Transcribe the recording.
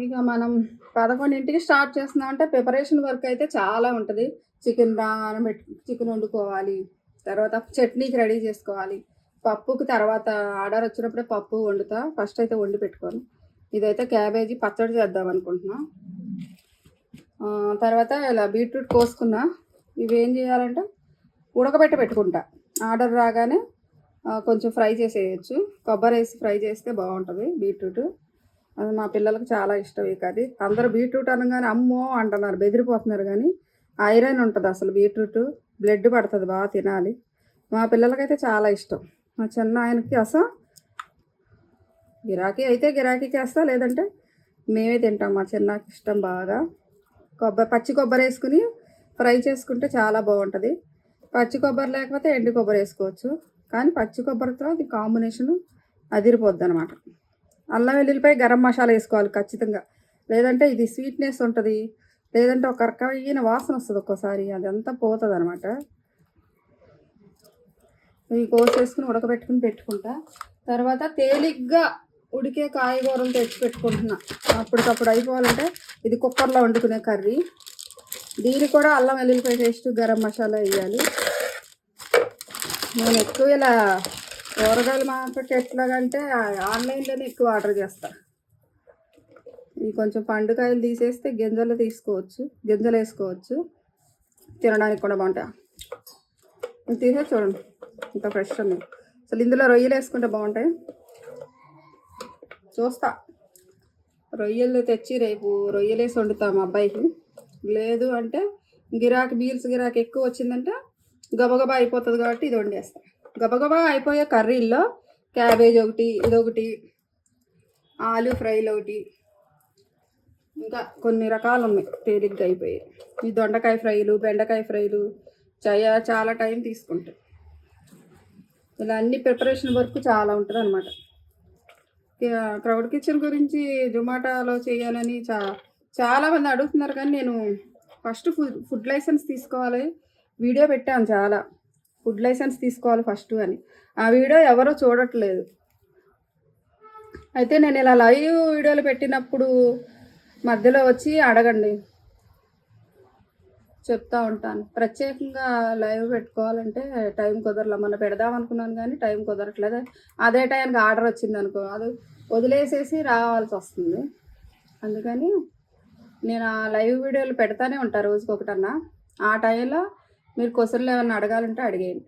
ఇక మనం 11కి స్టార్ట్ చేస్తున్నామంటే ప్రిపరేషన్ వర్క్ అయితే చాలా ఉంటుంది. చికెన్ వండుకోవాలి, తర్వాత చట్నీకి రెడీ చేసుకోవాలి, పప్పుకి తర్వాత ఆర్డర్ వచ్చినప్పుడే పప్పు వండుతా, ఫస్ట్ అయితే వండి పెట్టుకోను. ఇదైతే క్యాబేజీ పచ్చడి చేద్దాం అనుకుంటున్నా. తర్వాత ఇలా బీట్రూట్ కోసుకున్నా. ఇవి ఏం చేయాలంటే ఉడకబెట్టి పెట్టుకుంటా, ఆర్డర్ రాగానే కొంచెం ఫ్రై చేసేయచ్చు. కొబ్బరి వేసి ఫ్రై చేస్తే బాగుంటుంది బీట్రూట్. అది మా పిల్లలకు చాలా ఇష్టం. ఈ కర్రీ అందరూ బీట్రూట్ అనగానే అమ్మో అంటున్నారు, బెదిరిపోతున్నారు. కానీ ఐరన్ ఉంటుంది అసలు బీట్రూట్, బ్లడ్ పడుతుంది, బాగా తినాలి. మా పిల్లలకైతే చాలా ఇష్టం. మా చిన్న ఆయనకి అసలు గిరాకీకి వేస్తా, లేదంటే మేమే తింటాం. మా చిన్నకి ఇష్టం బాగా. పచ్చి కొబ్బరి వేసుకుని ఫ్రై చేసుకుంటే చాలా బాగుంటుంది. పచ్చి కొబ్బరి లేకపోతే ఎండు కొబ్బరి వేసుకోవచ్చు, కానీ పచ్చి కొబ్బరితో అది కాంబినేషను అదిరిపోద్ది అనమాట. అల్లం వెల్లుల్లిపై గరం మసాలా వేసుకోవాలి ఖచ్చితంగా, లేదంటే ఇది స్వీట్నెస్ ఉంటుంది, లేదంటే ఒక రకమైన వాసన వస్తుంది ఒక్కోసారి, అదంతా పోతుంది అనమాట. ఇవి కోసేసుకుని ఉడకబెట్టుకుని పెట్టుకుంటా. తర్వాత తేలిగ్గా ఉడికే కాయగూరలు తెచ్చి పెట్టుకుంటున్నా, అప్పటికప్పుడు అయిపోవాలంటే. ఇది కుక్కర్లో వండుకునే కర్రీ. దీనికి కూడా అల్లం వెల్లుల్లిపాయ పేస్ట్, గరం మసాలా వేయాలి. నేను ఎక్కువ ఇలా కూరగాయల మార్కెట్ ఎట్లాగంటే ఆన్లైన్లోనే ఎక్కువ ఆర్డర్ చేస్తాను. ఇవి కొంచెం పండుకాయలు తీసేస్తే గింజలు వేసుకోవచ్చు, తినడానికి కూడా బాగుంటాయి. తీసే చూడండి ఇంకా ఫ్రెష్ ఉంది. అసలు ఇందులో రొయ్యలు వేసుకుంటే బాగుంటాయి. చూస్తా, రొయ్యలు తెచ్చి రేపు రొయ్యలు వేసి వండుతాం మా అబ్బాయికి. లేదు అంటే బీల్స్ గిరాకీ ఎక్కువ వచ్చిందంటే గబగబా అయిపోతుంది కాబట్టి ఇది వండేస్తా. గబగబా అయిపోయే కర్రీల్లో క్యాబేజ్ ఒకటి, ఇదొకటి, ఆలు ఫ్రైలు ఒకటి, ఇంకా కొన్ని రకాలు ఉన్నాయి తేలిగ్గా అయిపోయాయి. ఈ దొండకాయ ఫ్రైలు, బెండకాయ ఫ్రైలు చాలా టైం తీసుకుంటాయి. ఇలా అన్ని ప్రిపరేషన్ వర్క్ చాలా ఉంటుంది అనమాట. క్రౌడ్ కిచెన్ గురించి జొమాటోలో చేయాలని చాలామంది అడుగుతున్నారు. కానీ నేను ఫస్ట్ ఫుడ్ లైసెన్స్ తీసుకోవాలి, వీడియో పెట్టాను చాలా, ఫుడ్ లైసెన్స్ తీసుకోవాలి ఫస్ట్ అని. ఆ వీడియో ఎవరో చూడట్లేదు. అయితే నేను ఇలా లైవ్ వీడియోలు పెట్టినప్పుడు మధ్యలో వచ్చి అడగండి, చెప్తా ఉంటాను. ప్రత్యేకంగా లైవ్ పెట్టుకోవాలంటే టైం కుదరలే. మొన్న పెడదాం అనుకున్నాను కానీ టైం కుదరట్లేదు. అదే టైంకి ఆర్డర్ వచ్చింది అనుకో, అది వదిలేసేసి రావాల్సి వస్తుంది. అందుకని నేను ఆ లైవ్ వీడియోలు పెడతానే ఉంటాను రోజుకొకటన్నా. ఆ టైంలో మీరు క్వశ్చన్లు ఏమైనా అడగాలంటే అడిగేయండి.